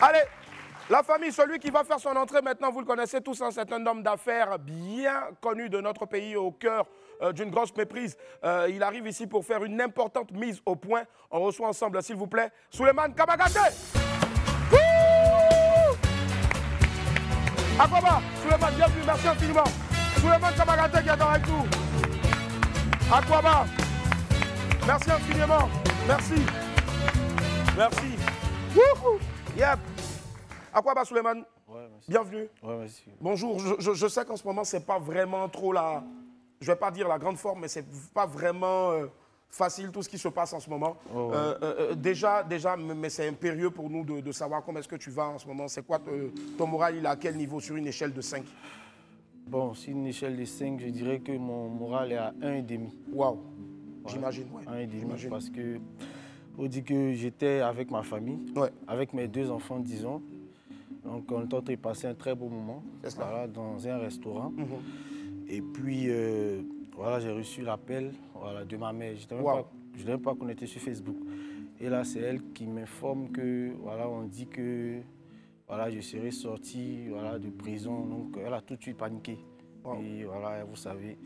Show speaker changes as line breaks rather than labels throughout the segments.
Allez, la famille, celui qui va faire son entrée maintenant, vous le connaissez tous, hein, c'est un homme d'affaires bien connu de notre pays, au cœur d'une grosse méprise. Il arrive ici pour faire une importante mise au point. On reçoit ensemble, s'il vous plaît, Souleymane Kamagaté. Aquaba, Souleymane, bienvenue, merci infiniment. Souleymane Kamagaté qui est avec nous. Aquaba, merci infiniment, merci. Merci. Wouhou. Yep. Aquaba Souleymane,
ouais,
bienvenue.
Ouais, merci.
Bonjour, je sais qu'en ce moment, c'est pas vraiment trop la... Je vais pas dire la grande forme, mais c'est pas vraiment facile tout ce qui se passe en ce moment.
Oh, ouais.
Déjà, mais c'est impérieux pour nous de savoir comment est-ce que tu vas en ce moment. C'est quoi ton moral, il est à quel niveau sur une échelle de 5?
Bon, sur une échelle de 5, je dirais que mon moral est à 1,5.
Waouh,
Ouais.
j'imagine, ouais.
1,5 parce que on dit que j'étais avec ma famille,
Ouais.
avec mes 2 enfants, disons. Donc on est en train de passer un très beau moment, voilà, dans un restaurant. Et puis, voilà, j'ai reçu l'appel, voilà, de ma mère. Je ne savais pas qu'on était sur Facebook. Et là, c'est elle qui m'informe que, voilà, on dit que, voilà, je serai sorti, voilà, de prison. Donc, elle a tout de suite paniqué. Et voilà, vous savez,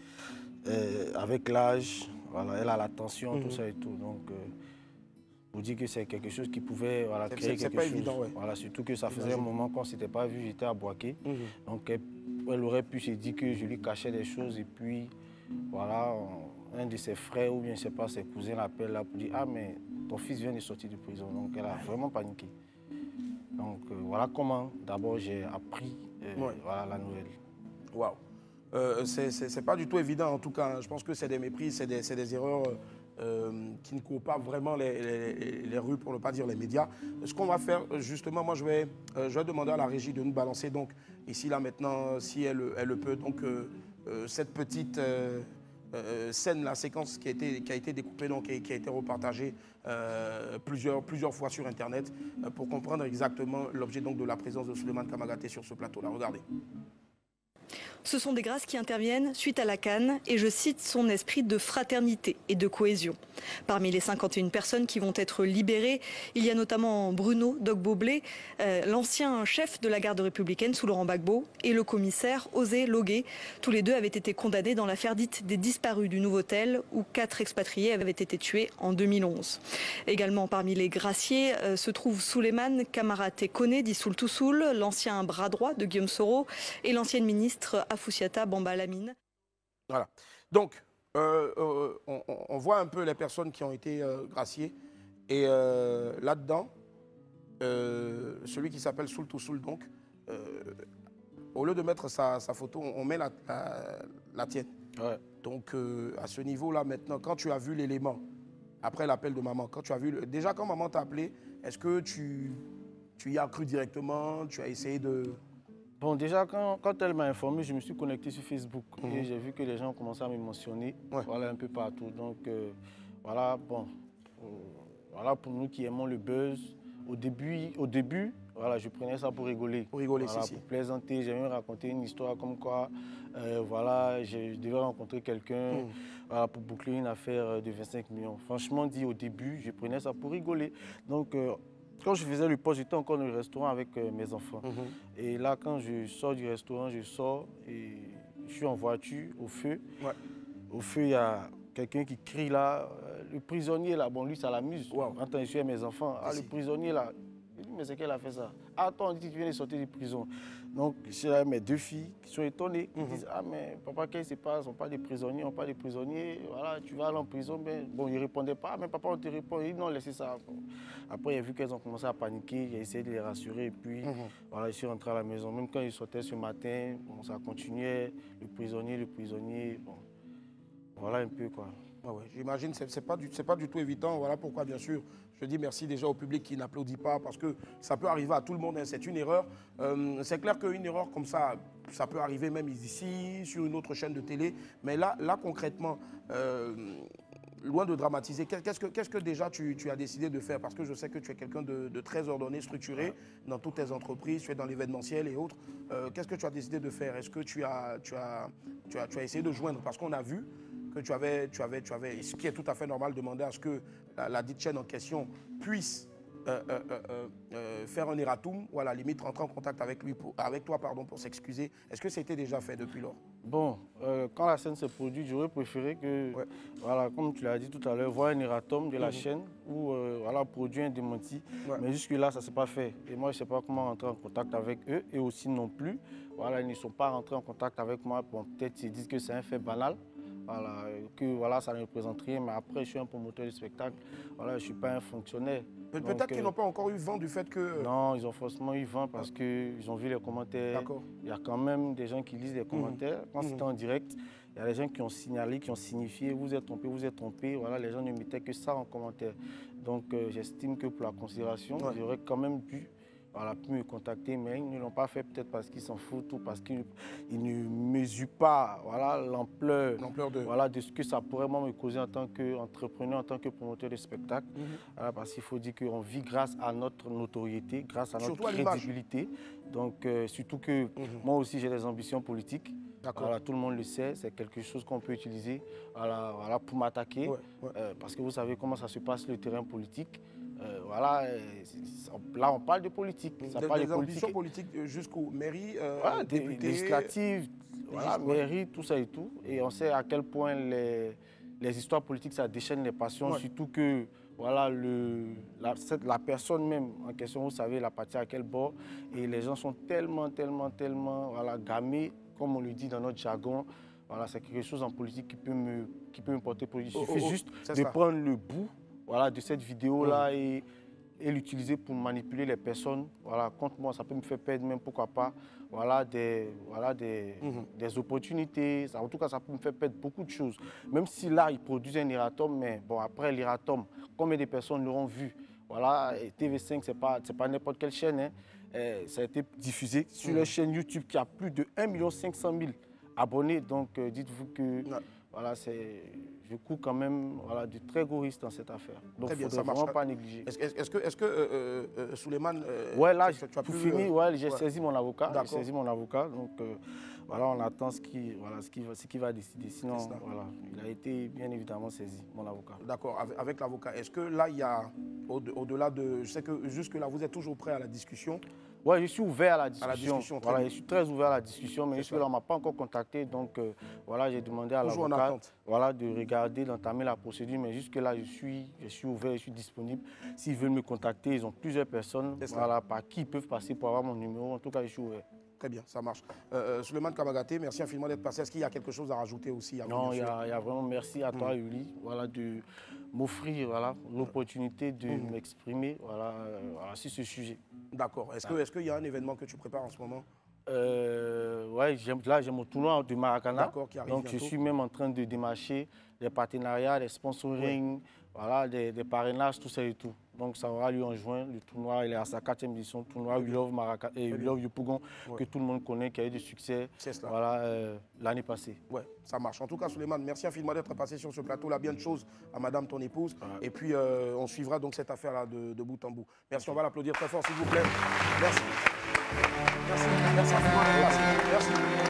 avec l'âge, voilà, elle a la tension, tout ça et tout. Donc, vous dit que c'est quelque chose qui pouvait, voilà, créer quelque chose.
Évident, ouais.
Voilà, surtout que ça faisait un moment qu'on ne s'était pas vu, j'étais à Boaké. Donc, elle aurait pu se dire que je lui cachais des choses et puis, voilà, un de ses frères ou bien, je ne sais pas, ses cousins l'appelle là pour dire « Ah, mais ton fils vient de sortir de prison. » Donc, elle a vraiment paniqué. Donc, voilà comment, d'abord, j'ai appris voilà, la nouvelle.
Waouh. C'est pas du tout évident, en tout cas. Je pense que c'est des méprises, c'est des erreurs qui ne courent pas vraiment les rues, pour ne pas dire les médias. Ce qu'on va faire, justement, moi, je vais demander à la régie de nous balancer, donc, ici, là, maintenant, si elle le peut, donc, cette petite scène, la séquence qui a été découpée, donc, et qui a été repartagée plusieurs fois sur Internet, pour comprendre exactement l'objet, donc, de la présence de Souleymane Kamagaté sur ce plateau-là. Regardez.
Ce sont des grâces qui interviennent suite à la CAN et je cite son esprit de fraternité et de cohésion. Parmi les 51 personnes qui vont être libérées, il y a notamment Bruno Dogboblé, l'ancien chef de la garde républicaine sous Laurent Gbagbo, et le commissaire Osé Logué. Tous les deux avaient été condamnés dans l'affaire dite des disparus du Nouveau-Tel où 4 expatriés avaient été tués en 2011. Également parmi les graciés se trouve Souleymane Kamagaté Koné, dit Soul to Soul, l'ancien bras droit de Guillaume Soro et l'ancienne ministre Afoussiata Bamba Lamine.
Voilà. Donc, on voit un peu les personnes qui ont été graciées. Et là-dedans, celui qui s'appelle Soul to Soul, donc, au lieu de mettre sa photo, on met la tienne.
Ouais.
Donc, à ce niveau-là, maintenant, quand tu as vu l'élément, après l'appel de maman, quand tu as vu, déjà quand maman t'a appelé, est-ce que tu y as cru directement, tu as essayé de...
Bon, déjà, quand elle m'a informé, je me suis connecté sur Facebook et j'ai vu que les gens commençaient à me mentionner, voilà, un peu partout. Donc, voilà, bon, voilà, pour nous qui aimons le buzz, au début, voilà, je prenais ça pour rigoler.
Pour rigoler,
voilà, pour plaisanter, j'ai même raconté une histoire comme quoi, voilà, je devais rencontrer quelqu'un voilà, pour boucler une affaire de 25 millions. Franchement dit, au début, je prenais ça pour rigoler. Donc, quand je faisais le poste, j'étais encore dans le restaurant avec mes enfants. Et là, quand je sors du restaurant, je sors et je suis en voiture, au feu. Au feu, il y a quelqu'un qui crie là, le prisonnier là. Bon, lui, ça l'amuse. Quand je suis avec mes enfants, ah, le prisonnier là. Je dis, mais c'est qu'elle a fait ça? Ah, toi, on dit que tu viens de sortir de prison. Donc, j'ai là mes 2 filles qui sont étonnées, qui disent, ah, mais papa, qu'est-ce qui se passe? On parle des prisonniers, on parle des prisonniers. Voilà, tu vas aller en prison. Mais bon, ils ne répondaient pas. Ah, mais papa, on te répond. Ils disent, non, laissez ça. Bon. Après, j'ai vu qu'elles ont commencé à paniquer. J'ai essayé de les rassurer. Et puis, voilà, je suis rentré à la maison. Même quand ils sortaient ce matin, bon, ça continuait. Le prisonnier. Bon, voilà un peu, quoi.
Ah ouais, j'imagine que ce n'est pas du tout évident. Voilà pourquoi, bien sûr, je dis merci déjà au public qui n'applaudit pas parce que ça peut arriver à tout le monde. Hein, c'est une erreur. C'est clair qu'une erreur comme ça, ça peut arriver même ici, sur une autre chaîne de télé. Mais là concrètement, loin de dramatiser, qu'est-ce que déjà tu as décidé de faire? Parce que je sais que tu es quelqu'un de très ordonné, structuré dans toutes tes entreprises, tu es dans l'événementiel et autres. Qu'est-ce que tu as décidé de faire? Est-ce que tu as essayé de joindre? Parce qu'on a vu que tu avais, ce qui est tout à fait normal, demander à ce que la dite chaîne en question puisse faire un erratum, ou à la limite rentrer en contact avec lui, avec toi pour s'excuser. Est-ce que c'était déjà fait depuis lors?
Bon, quand la scène s'est produite, j'aurais préféré que, voilà, comme tu l'as dit tout à l'heure, voir un erratum de la chaîne ou voilà, produire un démenti. Mais jusque-là, ça ne s'est pas fait. Et moi, je ne sais pas comment rentrer en contact avec eux. Et aussi non plus, voilà, ils ne sont pas rentrés en contact avec moi. Bon, peut-être ils disent que c'est un fait banal. Voilà, que voilà, ça ne représente rien, mais après, je suis un promoteur de spectacle, voilà, je ne suis pas un fonctionnaire.
Peut-être qu'ils n'ont pas encore eu vent du fait que...
Non, ils ont forcément eu vent parce qu'ils ont vu les commentaires. Il y a quand même des gens qui lisent les commentaires. Quand c'était en direct, il y a des gens qui ont signalé, qui ont signifié « vous êtes trompé, vous êtes trompé ». Voilà, les gens ne mettaient que ça en commentaire. Donc, j'estime que pour la considération, j'aurais quand même pu... Voilà, pu me contacter, mais ils ne l'ont pas fait peut-être parce qu'ils s'en foutent ou parce qu'ils ne mesurent pas voilà, l'ampleur de ce que ça pourrait me causer en tant qu'entrepreneur, en tant que promoteur de spectacle. Voilà, parce qu'il faut dire qu'on vit grâce à notre notoriété, grâce à notre crédibilité. Donc, surtout que moi aussi j'ai des ambitions politiques. Voilà, tout le monde le sait, c'est quelque chose qu'on peut utiliser voilà, pour m'attaquer. Parce que vous savez comment ça se passe le terrain politique. Voilà, là on parle de politique. Ça parle
des ambitions politiques jusqu'aux mairies, députés,
législatives, voilà, mairies, tout ça et tout. Et on sait à quel point les histoires politiques, ça déchaîne les passions, surtout que voilà, la personne même en question, vous savez, la partie à quel bord. Et les gens sont tellement voilà, gamés, comme on le dit dans notre jargon. Voilà, c'est quelque chose en politique qui peut me porter préjudice. Il suffit juste de prendre le bout. Voilà, de cette vidéo-là et l'utiliser pour manipuler les personnes. Voilà, contre moi, ça peut me faire perdre même, pourquoi pas, voilà, des opportunités. En tout cas, ça peut me faire perdre beaucoup de choses. Même si là, ils produisent un erratum, mais bon, après l'erratum, combien de personnes l'auront vu? Voilà, et TV5, ce n'est pas n'importe quelle chaîne. Hein. Ça a été diffusé sur la chaîne YouTube qui a plus de 1 500 000 abonnés. Donc, dites-vous que voilà, je cours quand même voilà, de très gros risques dans cette affaire. Donc, il ne faut vraiment pas négliger.
Est-ce que Souleymane...
là, pour finir, j'ai saisi mon avocat. J'ai saisi mon avocat. Donc, voilà, on attend ce qu'il va décider. Sinon, voilà, il a été bien évidemment saisi, mon avocat.
D'accord, avec l'avocat. Est-ce que là, il y a, au-delà de... Je sais que jusque-là, vous êtes toujours prêt à la discussion?
Oui, je suis ouvert à la discussion. Voilà, je suis très ouvert à la discussion, mais jusque-là, on ne m'a pas encore contacté. Donc, voilà, j'ai demandé à l'avocat voilà, de regarder, d'entamer la procédure. Mais jusque-là, je suis ouvert, je suis disponible. S'ils veulent me contacter, ils ont plusieurs personnes voilà, par qui ils peuvent passer pour avoir mon numéro. En tout cas, je suis ouvert.
Très bien, ça marche. Souleymane Kamagaté, merci infiniment d'être passé. Est-ce qu'il y a quelque chose à rajouter aussi
Non, il y a vraiment merci à toi, Yuli, voilà, de m'offrir voilà, l'opportunité de m'exprimer voilà, sur ce sujet.
D'accord. Est-ce qu'il y a un événement que tu prépares en ce moment?
Oui, là j'ai mon tournoi de Maracana.
Qui arrive
donc
bientôt.
Je suis même en train de démarcher des partenariats, des sponsoring, voilà, des parrainages, tout ça et tout. Donc ça aura lieu en juin. Le tournoi il est à sa 4e édition, le tournoi We Love Maracana et We Love Yopougon, que tout le monde connaît, qui a eu du succès voilà, l'année passée.
Oui, ça marche. En tout cas, Souleymane, merci infiniment d'être passé sur ce plateau-là. Bien de choses à madame ton épouse. Et puis on suivra donc cette affaire-là de bout en bout. Merci, on va l'applaudir très fort s'il vous plaît. Merci. Merci infiniment d'être passé. Merci.